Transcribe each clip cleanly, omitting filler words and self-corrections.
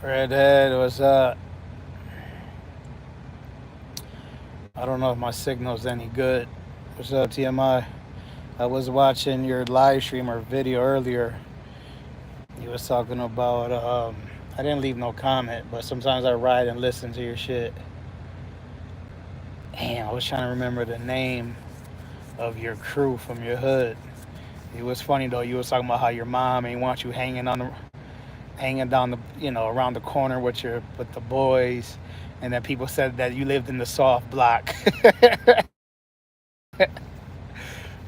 Redhead, what's up? I don't know if my signal's any good. What's up, TMI? I was watching your live stream or video earlier. You was talking about, I didn't leave no comment, but sometimes I ride and listen to your shit. Damn, I was trying to remember the name of your crew from your hood. It was funny though. You was talking about how your mom ain't want you hanging down the, around the corner with the boys, and then people said that you lived in the soft block.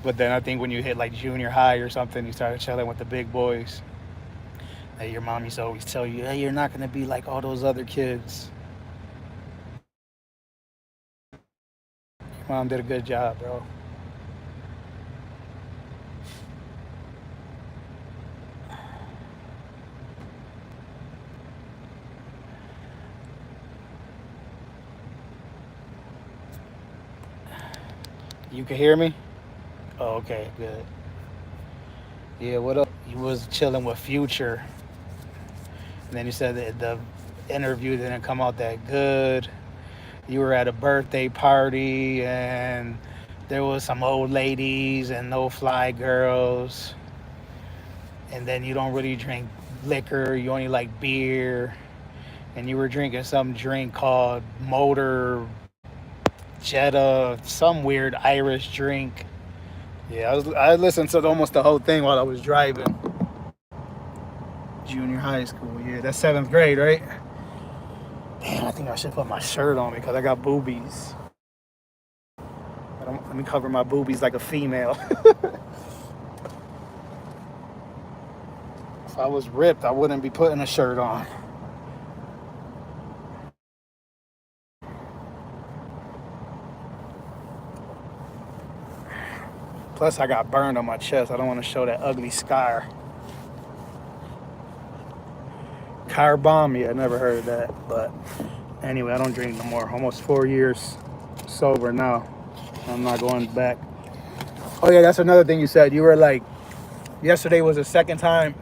But then I think when you hit like junior high or something, you started chilling with the big boys. Hey, your mom used to always tell you, "Hey, you're not gonna be like all those other kids." Your mom did a good job, bro. You can hear me? Oh, okay, good. Yeah, what up? You was chilling with Future, and then you said that the interview didn't come out that good. You were at a birthday party, and there was some old ladies and no fly girls, and then you don't really drink liquor. You only like beer, and you were drinking some drink called Motor Jetta, some weird Irish drink. Yeah, I listened to almost the whole thing while I was driving. Junior high school, yeah, that's seventh grade, right? Damn, I think I should put my shirt on because I got boobies. Let me cover my boobies like a female. If I was ripped, I wouldn't be putting a shirt on. Plus, I got burned on my chest. I don't want to show that ugly scar. Car bomb? Yeah, I never heard of that. But anyway, I don't drink no more. Almost 4 years sober now. I'm not going back. Oh yeah, that's another thing you said. You were like, yesterday was the second time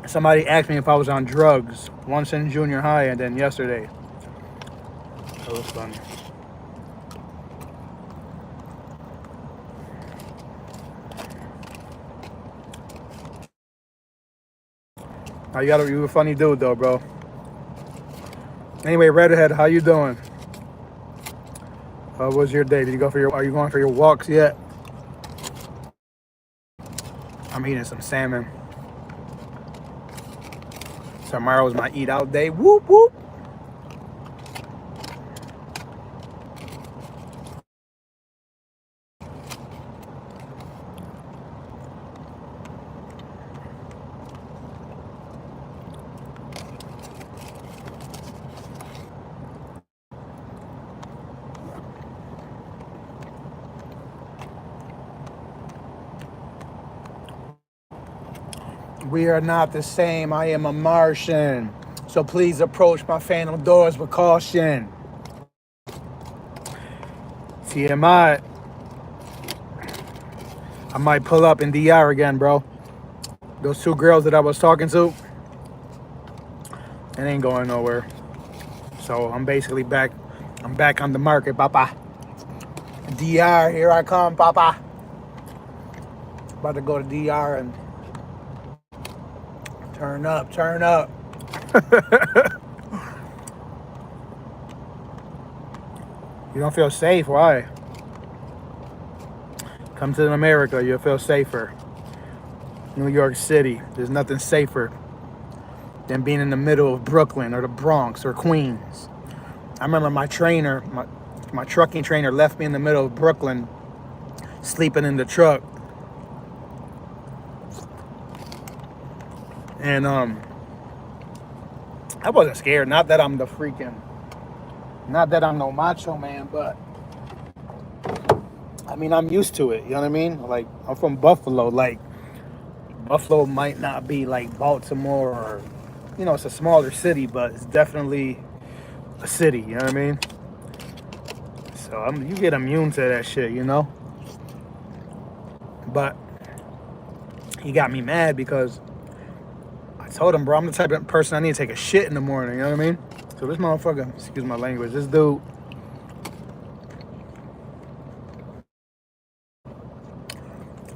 somebody asked me if I was on drugs. Once in junior high and then yesterday. That was funny. You a funny dude though, bro. Anyway, Redhead, how you doing? How was your day? Are you going for your walks yet? I'm eating some salmon. Tomorrow's my eat out day. Whoop whoop. We are not the same. I am a Martian. So please approach my phantom doors with caution. TMI. I might pull up in DR again, bro. Those two girls that I was talking to, it ain't going nowhere. So I'm basically back. I'm back on the market, papa. DR, here I come, papa. About to go to DR and turn up, turn up. You don't feel safe? Why? Come to America, you'll feel safer. New York City, there's nothing safer than being in the middle of Brooklyn or the Bronx or Queens. I remember my trucking trainer left me in the middle of Brooklyn, sleeping in the truck. And I wasn't scared. Not that I'm no macho man, but I mean, I'm used to it. You know what I mean? Like, I'm from Buffalo. Like, Buffalo might not be like Baltimore or, it's a smaller city, but it's definitely a city. You know what I mean? So you get immune to that shit, But he got me mad because told him, bro, I'm the type of person I need to take a shit in the morning, you know what I mean? So this motherfucker, excuse my language, this dude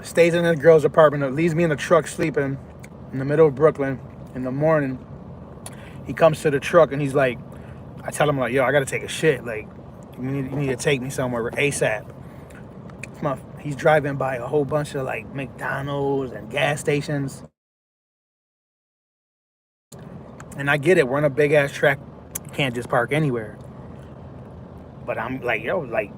stays in his girl's apartment, leaves me in the truck sleeping in the middle of Brooklyn. In the morning, he comes to the truck and he's like, I tell him like, yo, I gotta take a shit. Like, you need to take me somewhere ASAP. He's driving by a whole bunch of like McDonald's and gas stations. And I get it, we're on a big ass track. You can't just park anywhere. But I'm like, yo, like,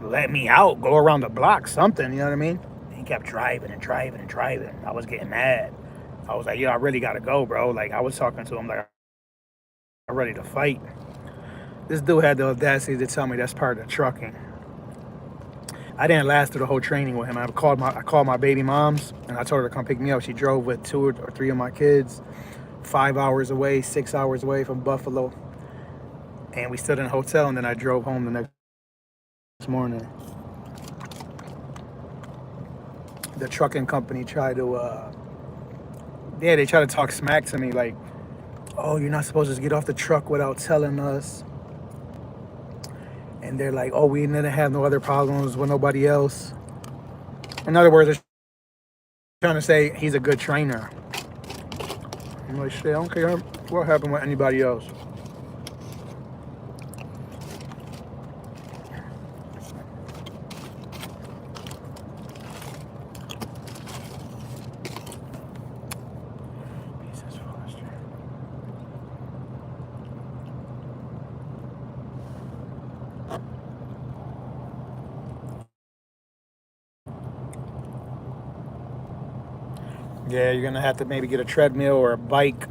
let me out, go around the block, something, you know what I mean? He kept driving and driving and driving. I was getting mad. I was like, yo, I really gotta go, bro. Like, I was talking to him like, I'm ready to fight. This dude had the audacity to tell me that's part of trucking. I didn't last through the whole training with him. I called my baby moms and I told her to come pick me up. She drove with 2 or 3 of my kids, 5 hours away, 6 hours away from Buffalo. And we stood in a hotel and then I drove home the next morning. The trucking company tried to, they tried to talk smack to me like, oh, you're not supposed to get off the truck without telling us. And they're like, oh, we didn't have no other problems with nobody else. In other words, they're trying to say he's a good trainer. I'm like, shit, I don't care what happened with anybody else. Yeah, you're gonna have to maybe get a treadmill or a bike.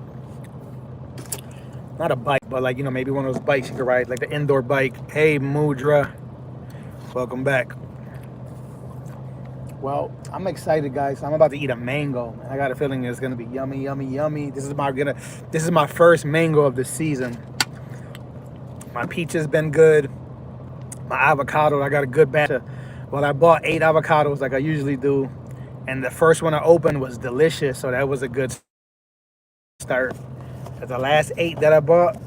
Not a bike, but like, you know, maybe one of those bikes you can ride, like the indoor bike. Hey, Mudra, welcome back. Well, I'm excited, guys. I'm about to eat a mango. I got a feeling it's gonna be yummy, yummy, yummy. This is my first mango of the season. My peach has been good. My avocado, I got a good batch. Well, I bought 8 avocados like I usually do. And the first one I opened was delicious, so that was a good start. The last 8 that I bought,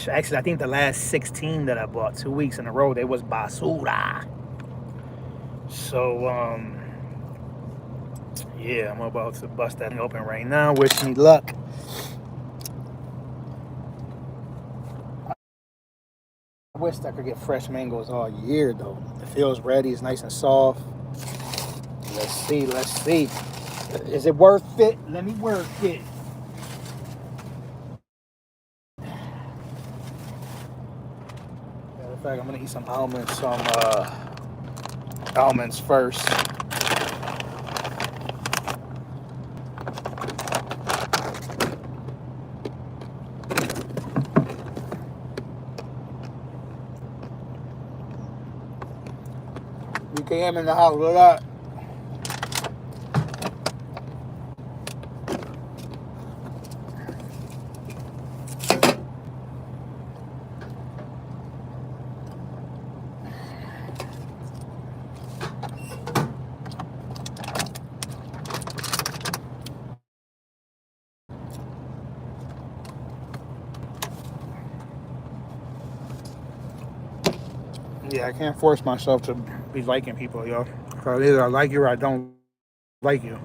actually I think the last 16 that I bought 2 weeks in a row, they was basura. So, yeah, I'm about to bust that open right now. Wish me luck. I wish I could get fresh mangoes all year, though. It feels ready, it's nice and soft. Let's see. Is it worth it? Let me work it. Matter of fact, I'm gonna eat some almonds first. UKM in the house, what up? Yeah, I can't force myself to be liking people, yo. Because either I like you or I don't like you.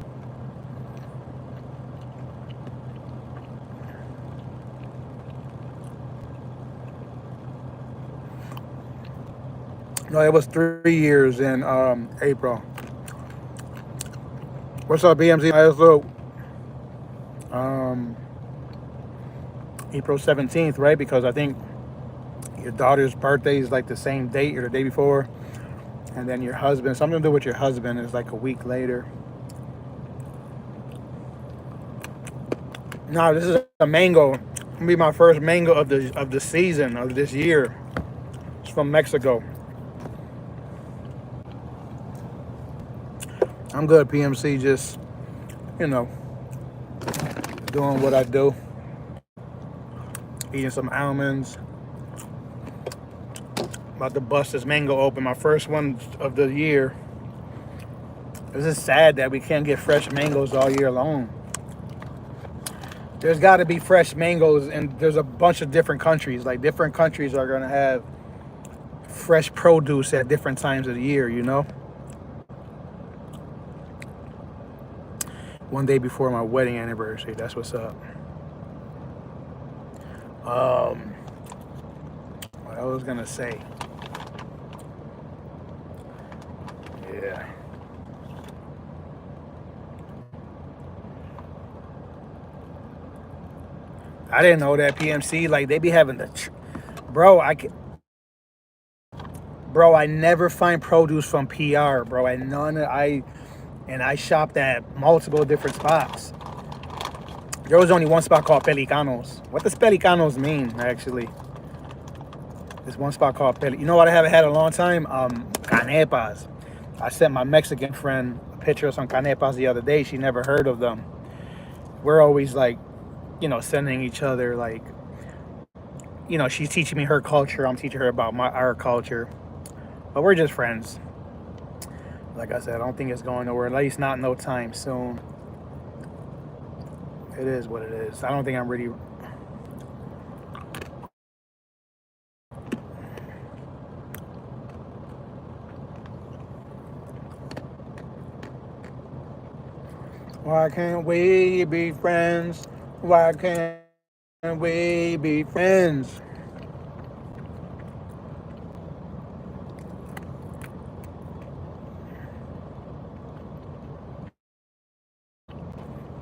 No, it was 3 years in April. What's up, BMZ? ISO? April 17th, right? Because I think your daughter's birthday is like the same date or the day before. And then your husband, something to do with your husband is like a week later. No, this is a mango. It'll be my first mango of the season, of this year. It's from Mexico. I'm good, PMC, just, you know, doing what I do. Eating some almonds. About to bust this mango open, my first one of the year. This is sad that we can't get fresh mangoes all year long. there's got to be fresh mangoes, and there's a bunch of different countries. Like different countries are gonna have fresh produce at different times of the year. You know. One day before my wedding anniversary. That's what's up. What I was gonna say. Yeah. I didn't know that PMC like they be having bro. Bro, I never find produce from PR, bro. I shopped at multiple different spots. There was only one spot called Pelicanos. What does Pelicanos mean, actually? There's one spot called You know what I haven't had in a long time? Canepas. I sent my Mexican friend a picture of some canepas the other day. She never heard of them. We're always like, sending each other like, she's teaching me her culture. I'm teaching her about our culture. But we're just friends. Like I said, I don't think it's going nowhere. At least not no time soon. It is what it is. I don't think I'm ready. Why can't we be friends? Why can't we be friends?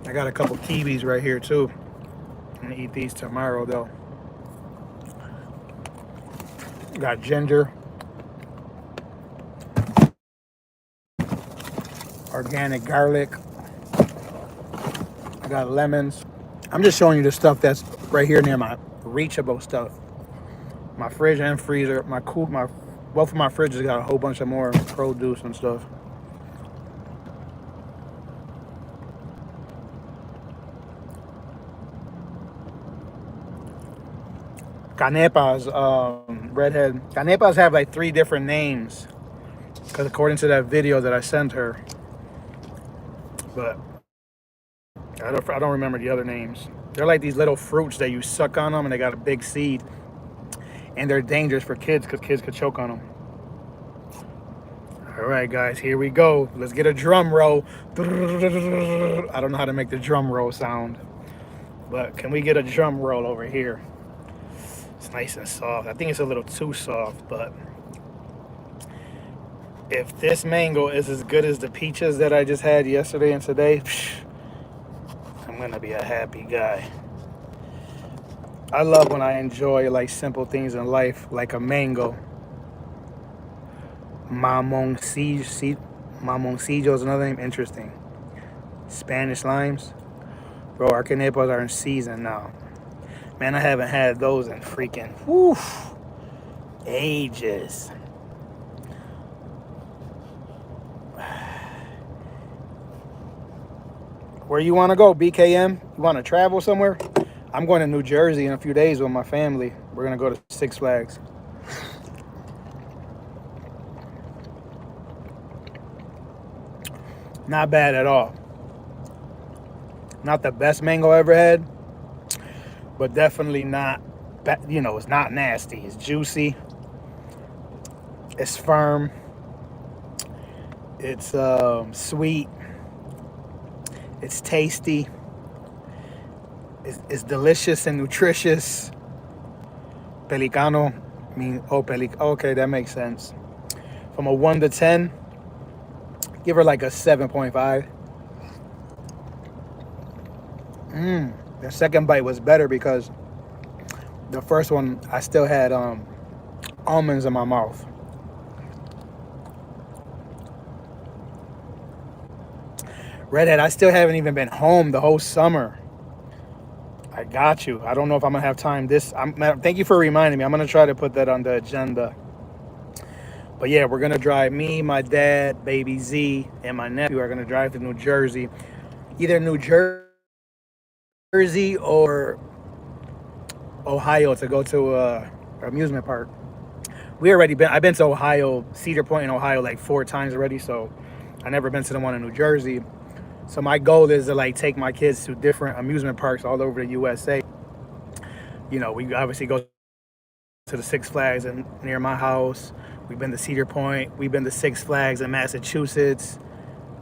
I got a couple kiwis right here too. I'm gonna eat these tomorrow though. Got ginger, organic garlic. I got lemons. I'm just showing you the stuff that's right here near my reachable stuff. My fridge and freezer, both of my fridges got a whole bunch of more produce and stuff. Canepas, redhead. Canepas have like 3 different names, because according to that video that I sent her, but I don't remember the other names. They're like these little fruits that you suck on them, and they got a big seed, and they're dangerous for kids because kids could choke on them. All right, guys, here we go. Let's get a drum roll. I don't know how to make the drum roll sound, but can we get a drum roll over here? It's nice and soft. I think it's a little too soft, but if this mango is as good as the peaches that I just had yesterday and today, I'm gonna be a happy guy. I love when I enjoy like simple things in life, like a mango. Mamoncillo is another name. Interesting. Spanish limes. Bro, our canepas are in season now. Man, I haven't had those in freaking ages. Where you want to go, BKM? You want to travel somewhere? I'm going to New Jersey in a few days with my family. We're going to go to Six Flags. Not bad at all. Not the best mango I ever had, but definitely not, it's not nasty. It's juicy. It's firm. It's sweet. It's tasty. It's delicious and nutritious. Pelicano. Okay, that makes sense. From a 1 to 10, give her like a 7.5. The second bite was better because the first one I still had almonds in my mouth. Redhead, I still haven't even been home the whole summer. I got you. I don't know if I'm gonna have time thank you for reminding me. I'm gonna try to put that on the agenda. But yeah, we're gonna drive, me, my dad, baby Z, and my nephew are gonna drive to New Jersey. Either New Jersey or Ohio to go to an amusement park. I've been to Ohio, Cedar Point in Ohio like 4 times already, so I've never been to the one in New Jersey. So my goal is to like take my kids to different amusement parks all over the USA. You know, we obviously go to the Six Flags and near my house. We've been to Cedar Point. We've been to Six Flags in Massachusetts.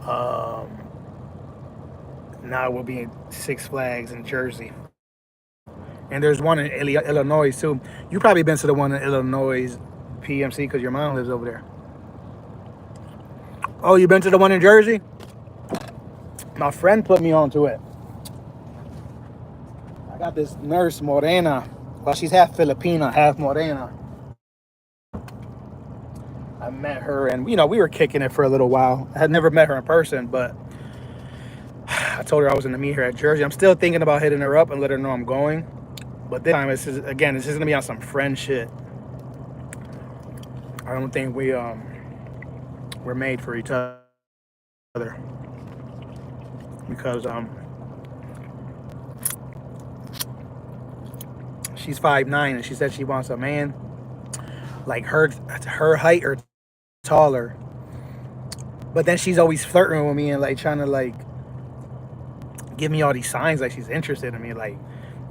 Um, Now we'll be in Six Flags in Jersey. And there's one in Illinois too. You probably been to the one in Illinois PMC because your mom lives over there. Oh, you been to the one in Jersey? My friend put me onto it. I got this nurse, Morena. Well, she's half Filipina, half Morena. I met her and, you know, we were kicking it for a little while. I had never met her in person, but I told her I was going to meet her at Jersey. I'm still thinking about hitting her up and let her know I'm going. But this time, it's just going to be on some friend shit. I don't think we're made for each other. Because she's 5'9" and she said she wants a man like her height or taller. But then she's always flirting with me and like trying to like give me all these signs like she's interested in me. Like,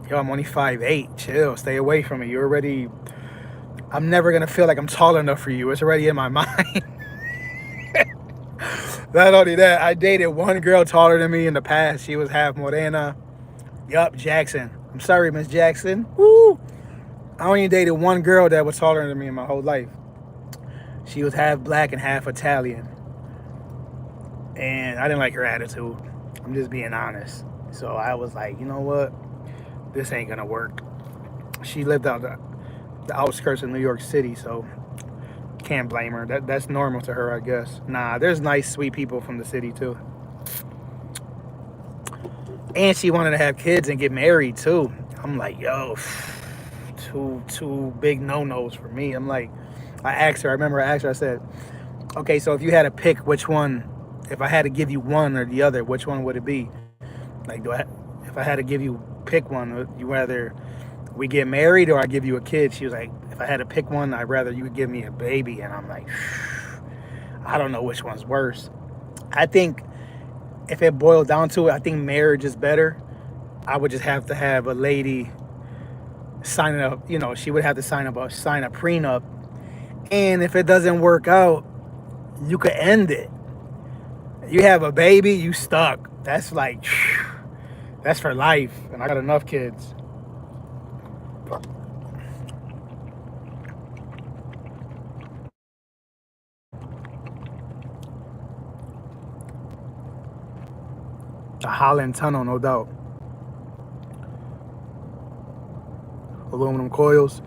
yo, I'm only 5'8". Chill, stay away from me. You're already. I'm never gonna feel like I'm tall enough for you. It's already in my mind. Not only that, I dated one girl taller than me in the past. She was half Morena. Yup, Jackson. I'm sorry, Miss Jackson. Woo! I only dated one girl that was taller than me in my whole life. She was half black and half Italian. And I didn't like her attitude. I'm just being honest. So I was like, you know what? This ain't gonna work. She lived out the outskirts of New York City, so can't blame her. That's normal to her, I guess. Nah, there's nice, sweet people from the city too. And she wanted to have kids and get married too. I'm like, yo, two big no-nos for me. I'm like, I remember I asked her, I said, okay, so if you had to pick which one, if I had to give you one or the other, which one would it be? Like, if I had to give you, pick one, would you rather we get married or I give you a kid? She was like, if I had to pick one, I'd rather you give me a baby. And I'm like, I don't know which one's worse. I think if it boiled down to it, I think marriage is better. I would just have to have a lady sign up, you know, she would have to sign a prenup. And if it doesn't work out, you could end it. You have a baby, you stuck. That's like, that's for life. And I got enough kids. The Holland Tunnel, no doubt. Aluminum coils.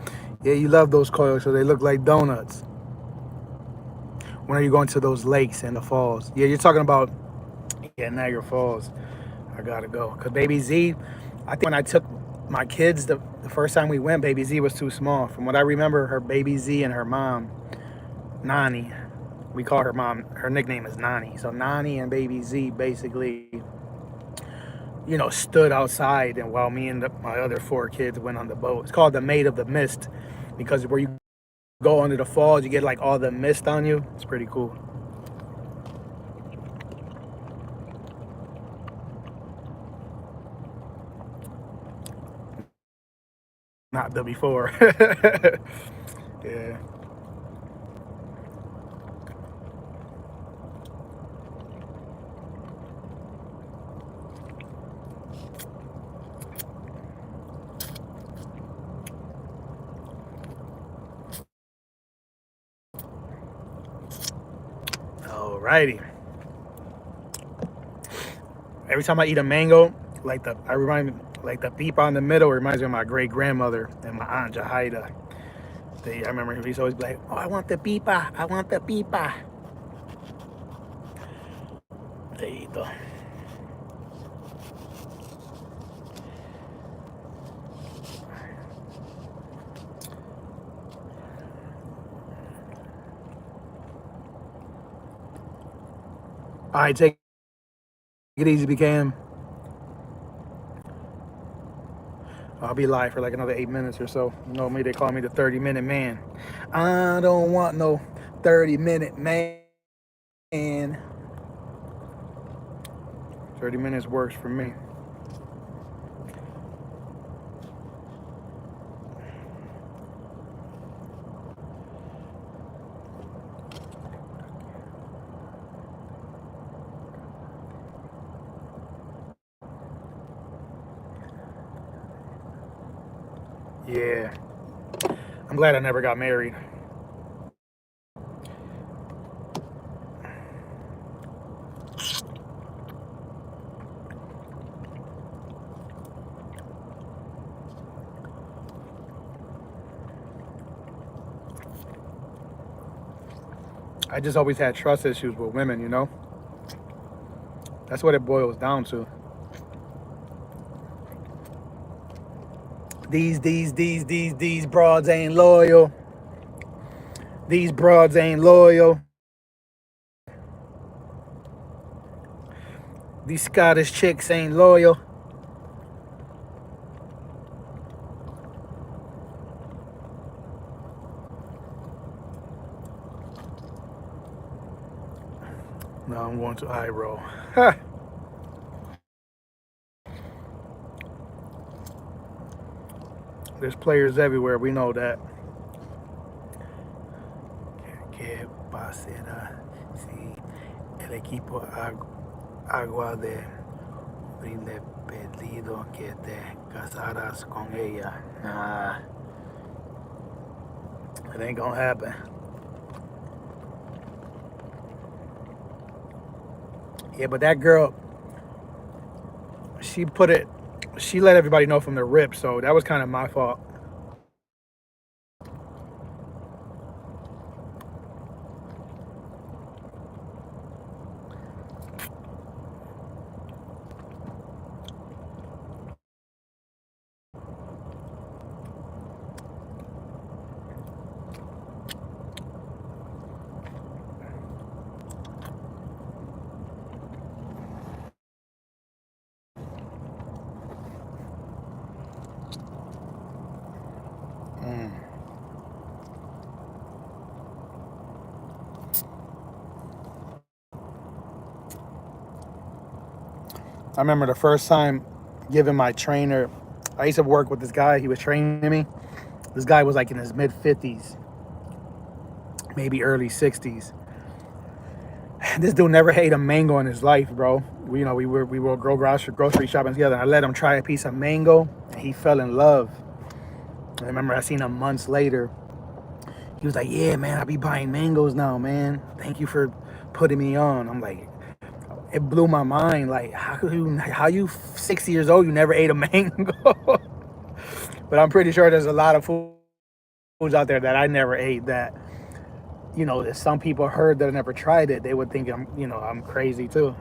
Yeah, you love those coils, so they look like donuts. When are you going to those lakes and the falls? Yeah, you're talking about, yeah, Niagara Falls. I gotta go. Because Baby Z, I think when I took my kids, the first time we went, Baby Z was too small. From what I remember, her Baby Z and her mom, Nani, we call her mom, her nickname is Nani. So Nani and Baby Z basically, you know, stood outside, and while me and my other 4 kids went on the boat. It's called the Maid of the Mist, because where you go under the falls, you get like all the mist on you. It's pretty cool. Not the before. Yeah. Alrighty. Every time I eat a mango, like the beep on the middle reminds me of my great grandmother and my aunt Jahida. I remember he's always like, "Oh, I want the pipa. I want the pipa." There you go. All right, take it easy, BKM. I'll be live for like another 8 minutes or so. You know me, they call me the 30-minute man. I don't want no 30-minute man. 30 minutes works for me. Yeah. I'm glad I never got married. I just always had trust issues with women, you know? That's what it boils down to. These broads ain't loyal. These broads ain't loyal. These Scottish chicks ain't loyal. Now I'm going to Iro. Ha! There's players everywhere, we know that. Que pasará si el equipo agua de le pedido que te casaras con ella? Nah, it ain't gonna happen. Yeah, but that girl, she let everybody know from the rip, so that was kind of my fault. I remember the first time giving my trainer, I used to work with this guy, he was training me. This guy was like in his mid 50s, maybe early 60s. This dude never ate a mango in his life, bro. We were grocery shopping together. I let him try a piece of mango, and he fell in love. I remember I seen him months later. He was like, "Yeah, man, I be buying mangoes now, man. Thank you for putting me on." I'm like, it blew my mind. Like, how you 60 years old, you never ate a mango? But I'm pretty sure there's a lot of foods out there that I never ate that, if some people heard that I never tried it, they would think I'm crazy too.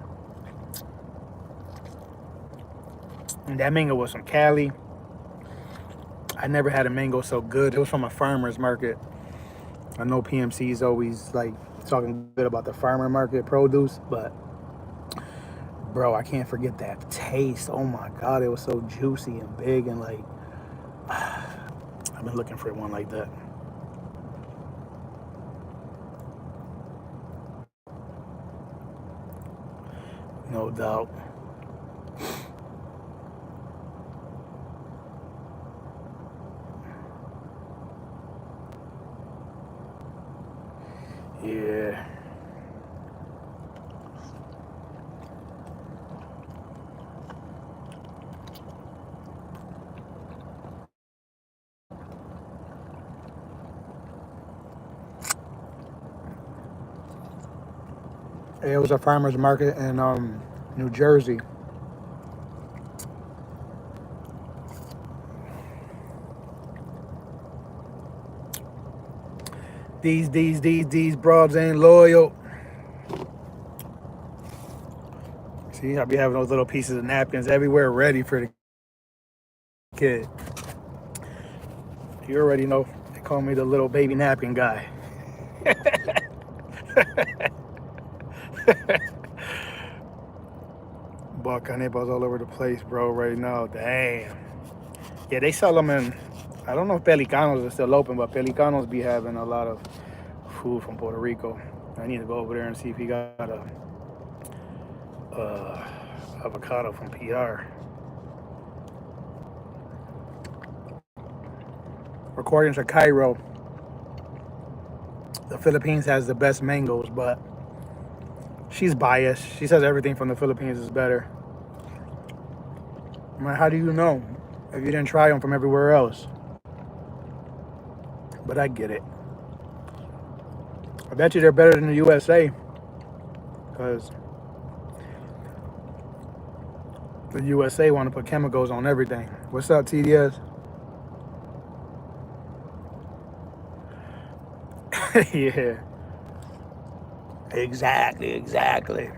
And that mango was from Cali. I never had a mango so good. It was from a farmer's market. I know PMC is always like talking good about the farmer market produce, but bro, I can't forget that taste. Oh my God, it was so juicy and big and like, I've been looking for one like that. No doubt. Yeah. It was a farmer's market in New Jersey. These broads ain't loyal. See, I be having those little pieces of napkins everywhere ready for the kid. You already know, they call me the little baby napkin guy. Bought canepas all over the place, bro, right now. Damn. Yeah, they sell them in, I don't know if Pelicanos are still open, but Pelicanos be having a lot of food from Puerto Rico. I need to go over there and see if he got a Avocado from PR. According to Cairo, the Philippines has the best mangoes, but she's biased. She says everything from the Philippines is better. I'm like, how do you know if you didn't try them from everywhere else? But I get it. I bet you they're better than the USA, because the USA want to put chemicals on everything. What's up, TDS? Yeah. Exactly.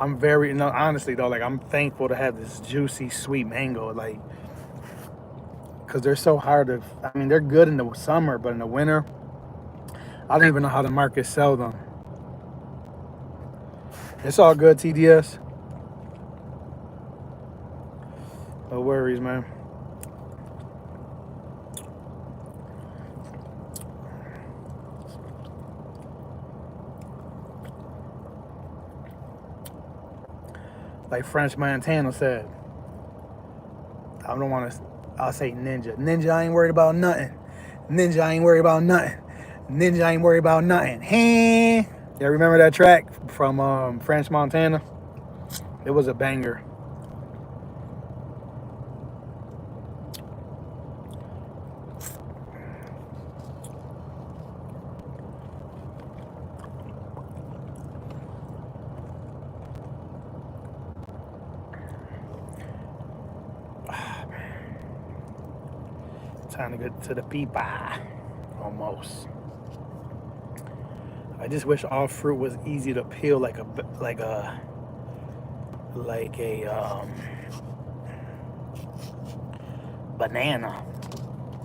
I'm very, no, honestly though, like I'm thankful to have this juicy, sweet mango, like, because they're so hard to, I mean, they're good in the summer, but in the winter, I don't even know how the market sell them. It's all good, TDS. No worries, man. Like French Montana said, I don't want to, I'll say Ninja. Ninja, I ain't worried about nothing. Ninja, I ain't worried about nothing. Ninja, I ain't worried about nothing. Hey. Yeah, remember that track from French Montana? It was a banger. Time to get to the peepa. Almost. I just wish all fruit was easy to peel, like a banana.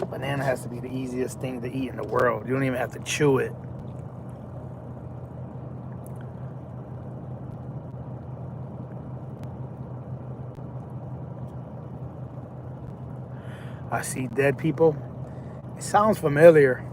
Banana has to be the easiest thing to eat in the world. You don't even have to chew it. I see dead people. It sounds familiar.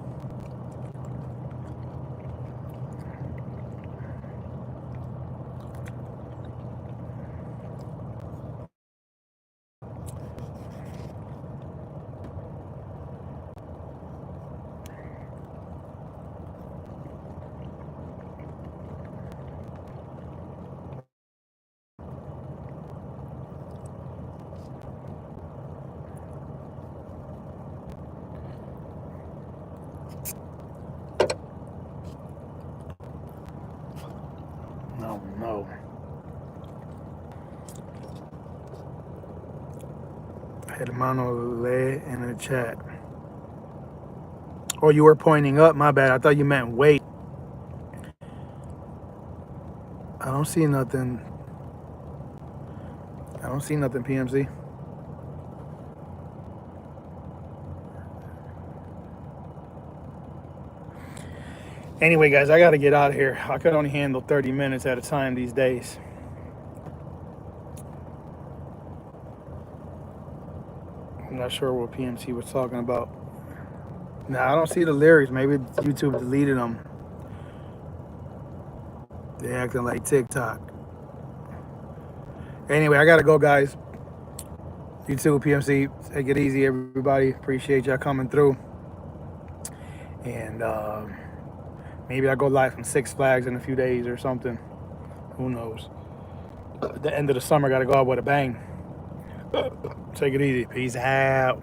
No. Hermano Le in the chat. Oh, you were pointing up. My bad. I thought you meant wait. I don't see nothing. PMC. Anyway, guys, I got to get out of here. I could only handle 30 minutes at a time these days. I'm not sure what PMC was talking about. Nah, I don't see the lyrics. Maybe YouTube deleted them. They acting like TikTok. Anyway, I got to go, guys. YouTube, PMC, take it easy, everybody. Appreciate y'all coming through. And maybe I'll go live from Six Flags in a few days or something. Who knows? At the end of the summer, got to go out with a bang. Take it easy. Peace out.